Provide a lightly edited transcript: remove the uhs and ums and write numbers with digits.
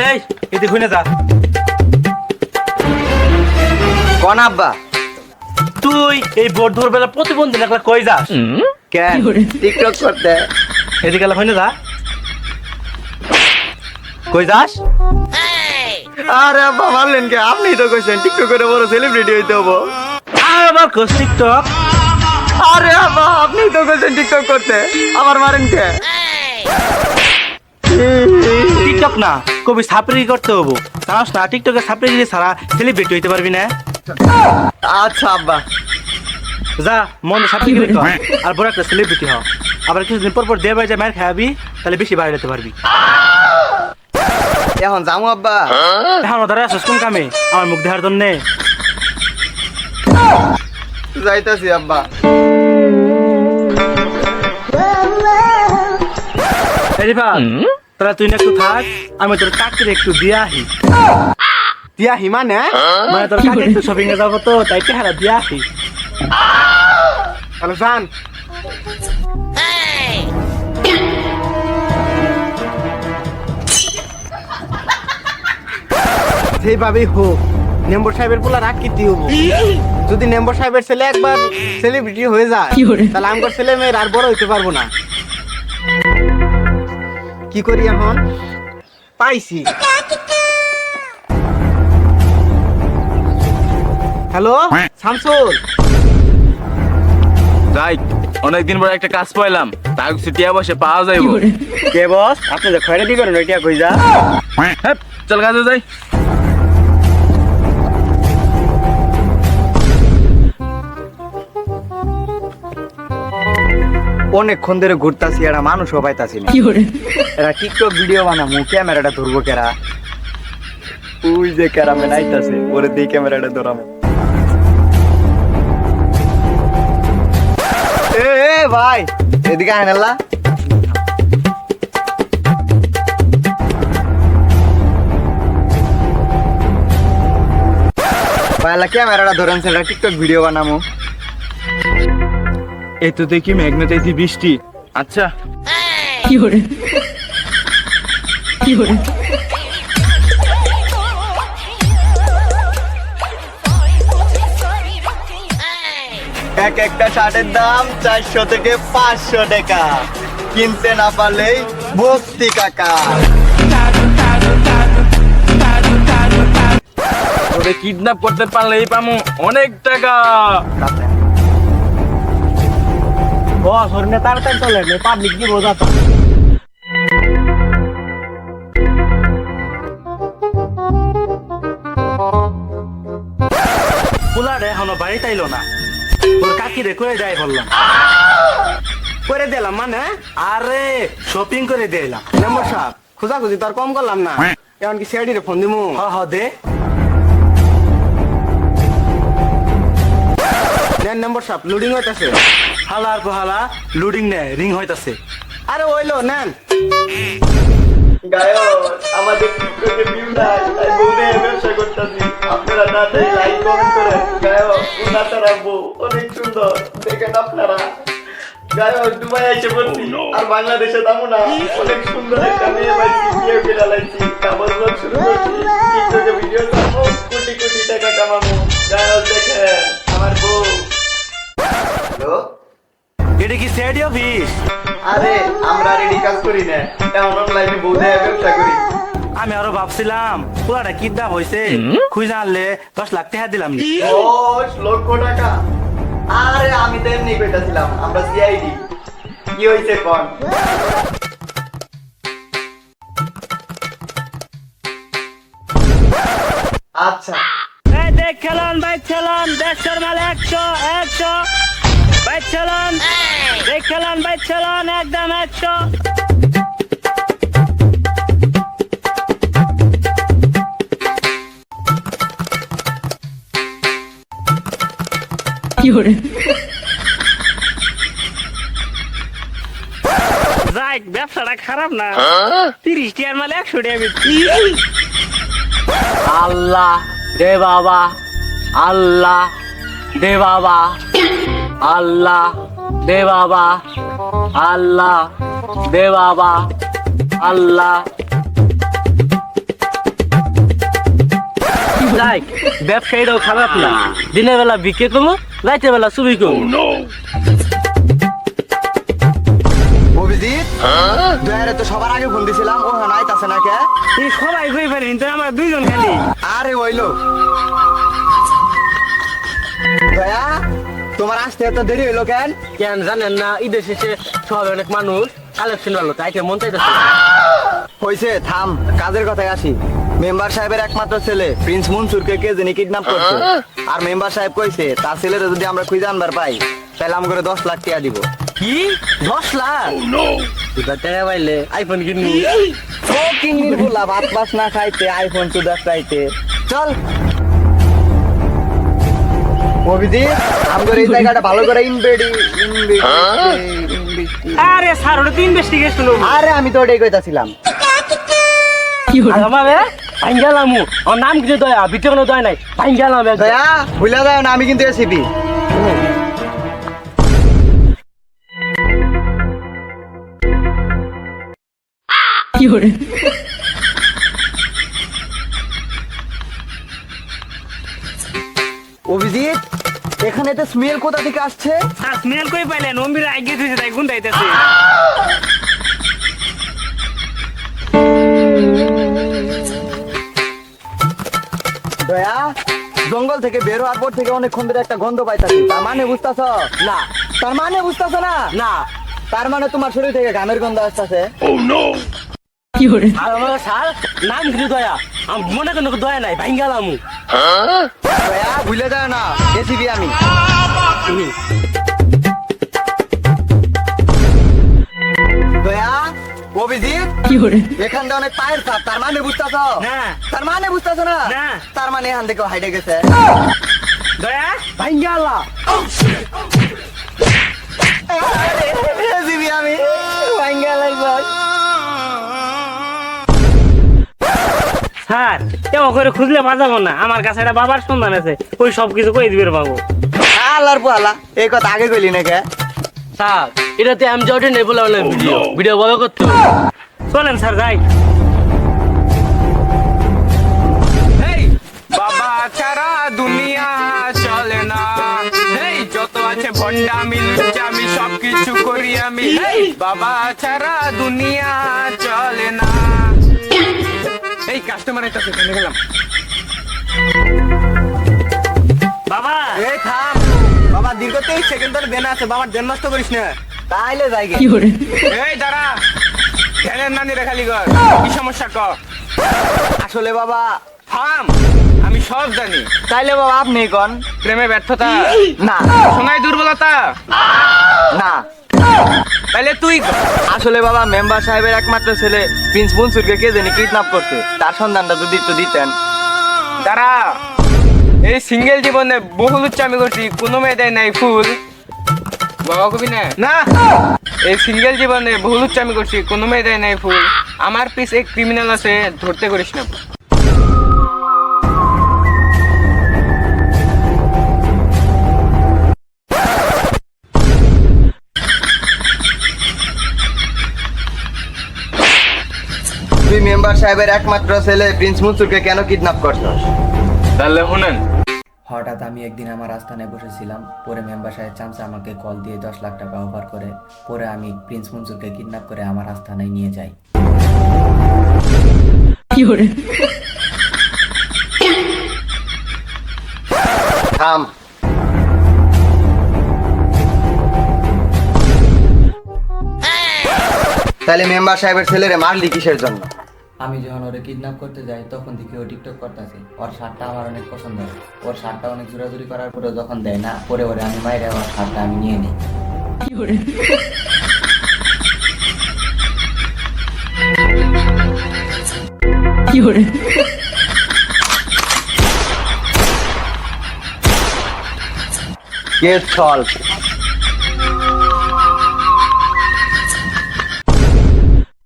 এই এদিকে হইনা যা। কোন আব্বা? তুই এই ভোর ধর বেলা প্রতিবন্ধী লাগলা কই যাস? কেন টিকটক করতে? এদিকে গেলা হইনা যা। কই যাস? আরে আব্বা মারলেন কে? আপনি তো কইছেন টিকটক করে বড় সেলিব্রিটি হইতে হবো। আবার কোস টিকটক? আরে আব্বা আপনি তো কইছেন টিকটক করতে, আবার মারেন কে? টিকটক না, কবি সাপড়ি করতে হবো। জানাস না টিকটকে সাপড়ি গিয়ে সারা সেলিব্রিটি হইতে পারবি না। আচ্ছা আব্বা। যা মন সাপড়ি গিয়ে কর আর বড় একটা সেলিব্রিটি হ। আবার কিছুদিন পর পর দিয়ে বাই যা মার খাবি, তাহলে বেশি বাইরে যেতে পারবি। এখন যামু আব্বা? এখন ওদের আসস কোন কামে? আমার মুখ দেখার জন্যে? যাইতাছি আব্বা। রিফা তাহলে তুই না একটু থাক, আমি তোর কাকির একটু দিয়ে আহি। দিয়া হিমা নে? মানে তোর কাকি একটু শপিং এ যাবো তো, তাই চেহারা দিয়ে আহি। তাহলে যান। যেভাবেই হোক নেম্বর সাহেবের পোলা রাগ কিতি হবো। যদি নেম্বর সাহেবের ছেলে একবার সেলিব্রিটি হয়ে যায় তাহলে আমার ছেলে মেয়ের আর বড় হইতে পারবো না। কি করি এখন? পাইছি। হ্যালো শামসুল। যাই অনেকদিন পর একটা কাজ পাইলাম, তাই টিয়া বসে পাওয়া যাইব। কে বস? আপনি যে খয়রাতি করেন ওইটা কই যা। হ্যাঁ চল কাজে যাই। অনেকক্ষণ ধরে ঘুরতাছি, এরা মানুষও পাইতাছি না। এরা টিকটক ভিডিও বানামু, ক্যামেরাটা ধরবো কেরা? ওই যে ক্যারামে নাইতাছে, ওরে দিয়ে ক্যামেরাটা ধরামু। এ ভাই এদিকে আয় নাল্লা। ভাইলা ক্যামেরাটা ধরেন, সেটা টিকটক ভিডিও বানামু। এই তো দেখি মেঘনা চাইছি বৃষ্টি। আচ্ছা এক একটা শার্টের দাম 400 থেকে 500 টাকা, কিনতে না পারলেই ভক্তি কাকা। ওরে কিডন্যাপ করতে পারলেই পামু অনেক টাকা। বস ওর নিয়ে তাড়াতাড়ি চলেন, পাবলিক কি বোঝাতো। পোলারে এখনো বাড়িতে আইলো না, তোর কাকি রে করে দেয় বললাম। করে দিলাম মানে? আরে শপিং করে দিলাম। নম্বর সাহেব খোঁজাখুঁজি তো আর কম করলাম না, এখন কি সিআইডি রে ফোন দিমু? হ দে। নেন নম্বর সাহেব, লোডিং হইতাছে। হালার পোহালা লুডিং নে রিং হইতাছে। আরে ওইলো নেন। গায়ক আমাদের টিকটকে ভিউ নাই, তাই বউরে ব্যবসা করতেছি। আপনারা তাড়াতাড়ি লাইক কমেন্ট করেন। গায়ক উনাটা রাখবো, অনেক সুন্দর দেখেন আপনারা। গায়ক দুবাই এসে বলছি আর বাংলাদেশে দামু না, অনেক সুন্দর একটা মেয়ে পাইছি, বিয়ে করে লাইছি, কাপড় ব্লগ শুরু করছি, টিকটকে ভিডিও ছাড়বো, কোটি কোটি টাকা কামাবো। গায়ক দেখেন আমার বউ। হ্যালো এটা কি সেডি অফিস? আরে আমরা রেডি কাজ করি না, এখন অনলাইনে বউ দেয়া ব্যবসা করি। আমি আরো ভাবছিলাম পোলাটা কিডন্যাপ হয়েছে, খুঁজে আনলে 10 লাখ টাকা দিলাম। 10 লক্ষ টাকা? আরে আমি তো এমনি কইতাছিলাম, আমরা সিআইডি। কি হইছে কোন? আচ্ছা এই দেখ খেলন, বাইক খেলন, 150 মাল 100 বাইক খেলন, দেখ খেলন, বাইক খেলন, একদম 100। যাই ব্যবসাটা খারাপ না, 30 টাকার মাল 100 টাকা বিক্রি। আল্লাহ দে বাবা, আল্লাহ দে বাবা, আল্লাহ দে বাবা, আল্লাহ দে বাবা, আল্লাহ। যাই ব্যবসায়ীরাও খারাপ না, দিনের বেলা বিক্রি করবো, রাতের বেলা চুরি করবো। অভিজিৎ দয়ারে তো সবার আগে ফোন দিছিলাম, ও হ্যাঁ আইতাছে না কে? এই সবাই কই পারি কিন্তু আমরা দুইজন খালি। আরে ওইলো দয়া, তোমার আসতে এত দেরি হইলো কেন? কেন জানেন না, ঈদের শেষে সবাই অনেক মানুষ কালেকশন ভালো, তাই মন চাইতেছে। হইছে, থাম, কাজের কথায় আসি। মেম্বার সাহেবের একমাত্র ছেলে প্রিন্স মনসুরকে কে জানি কিডন্যাপ করছে, আর মেম্বার সাহেব কইছে তার ছেলেরা যদি আমরা খুঁজে আনবার পাই তাহলে আম করে 10 লাখ টাকা দিব। কি 10 লাখ? এবার টাকা পাইলে আইফোন কিনবি। ও কিন্নির ভুলা, ভাত পাস না খাইতে আইফোন টু দাস চাইতে। চল অভিজিৎ, আমগর এই জায়গাটা ভালো করে ইনভেস্ট। আরে স্যার ওটা তো ইনভেস্টিগেশন। আরে আমি তো ওটাই কইতাছিলাম। আমারে ভাঙ্গালামু, ওর নাম কি দয়া, ভিতরে কোনো দয়া নাই, ভাঙ্গালাম। দয়া ভুলা যায় না, আমি কিন্তু এসিপি। অভিজিৎ, এখানে তো স্মেল কোথা থেকে আসছে? স্যার স্মেল কই পাইলেন? অম্বির আগে দিয়েছে তাই গুন্ডাইতেছে। দয়া, জঙ্গল থেকে বের হওয়ার পর থেকে অনেকক্ষণ ধরে একটা গন্ধ পাইতাছি, তার মানে বুঝতাছ? না। তার মানে বুঝতাছ না? না। তার মানে তোমার শরীর থেকে ঘামের গন্ধ আসতেছে। আর আমার স্যার নাম কি দয়া, আমি মনে কোনো দয়া নাই, ভাঙ্গালামু। দয়া ভুলে যায় না, এসিপি আমি। দয়া, অভিজিৎ, এখানটা অনেক পায়ের ছাপ, তার মানে বুঝতাছ? না। তার মানে বুঝতাছ না? না। তার মানে এখান থেকে হাইডে গেছে। দয়া ভাঙ্গালা। এসিপি আমি, ভাঙ্গালাই বল। স্যার কেমন করে খুঁজলে বাজাবো না, আমার কাছে একটা বাবার সন্ধান আছে, ওই সব কিছু কই দিবে বাবু। আল্লাহর পোয়ালা, এই কথা আগে কইলি না কে? স্যার এটাতে আমি যাওয়াটা নেই বলে ভিডিও বড় করতে। চলেন স্যার যাই। বাবা ছাড়া দুনিয়া চলে না, এই যত আছে ভন্ডামি লুচ্চামি সবকিছু করি আমি, বাবা ছাড়া দুনিয়া চলে না। এই কাস্টমার এটা সেখানে গেলাম। বাবা এই থাম বাবা, দীর্ঘ 23 সেকেন্ড ধরে দেনা আছে, বাবার দেন নষ্ট করিস না। তাইলে যাই গে। এই দাঁড়া, ধ্যানের নানি রে খালি ঘর, কি সমস্যা ক? আসলে বাবা, থাম, আমি সব জানি। তাইলে বাবা আপনি কোন? প্রেমে ব্যর্থতা না। শোনাই দুর্বলতা না। তাইলে তুই ক। আসলে বাবা, মেম্বার সাহেবের একমাত্র ছেলে প্রিন্স মনসুরকে কে জানি কিডন্যাপ করছে, তার সন্ধানটা যদি একটু দিতেন। দাঁড়া, এই সিঙ্গেল জীবনে বহু লুচ্চামি করছি, কোনো মেয়ে দেয় নাই ফুল। বাবা কবি না না, এই সিঙ্গেল জীবনে বহু লুচ্চামি করছি, কোনো মেয়ে দেয় নাই ফুল। আমার পিস এক ক্রিমিনাল আছে, ধরতে করিস না। তুই মেম্বার সাহেবের একমাত্র ছেলে প্রিন্স মনসুরকে কেন কিডন্যাপ করছস? তাহলে শুনেন, হঠাৎ আমি একদিন আমার আস্তানায় বসেছিলাম, পরে মেম্বার সাহেব চামচা আমাকে কল দিয়ে 10 লাখ টাকা অফার করে, পরে আমি প্রিন্স মনসুরকে কিডন্যাপ করে আমার আস্তানায় নিয়ে যাই। থাম। তাহলে মেম্বার সাহেবের ছেলেরে মারলি কিসের জন্য? আমি যখন ওরে কিডন্যাপ করতে যাই তখন দেখি ও টিকটক করতেছে, ওর শার্টটা আমার অনেক পছন্দ হয়, ওর শার্টটা অনেক জোরাজুরি করার পরে যখন দেয় না, পরে ওরে আমি মাইরে ওর শার্টটা আমি নিয়ে নিই। Case solve.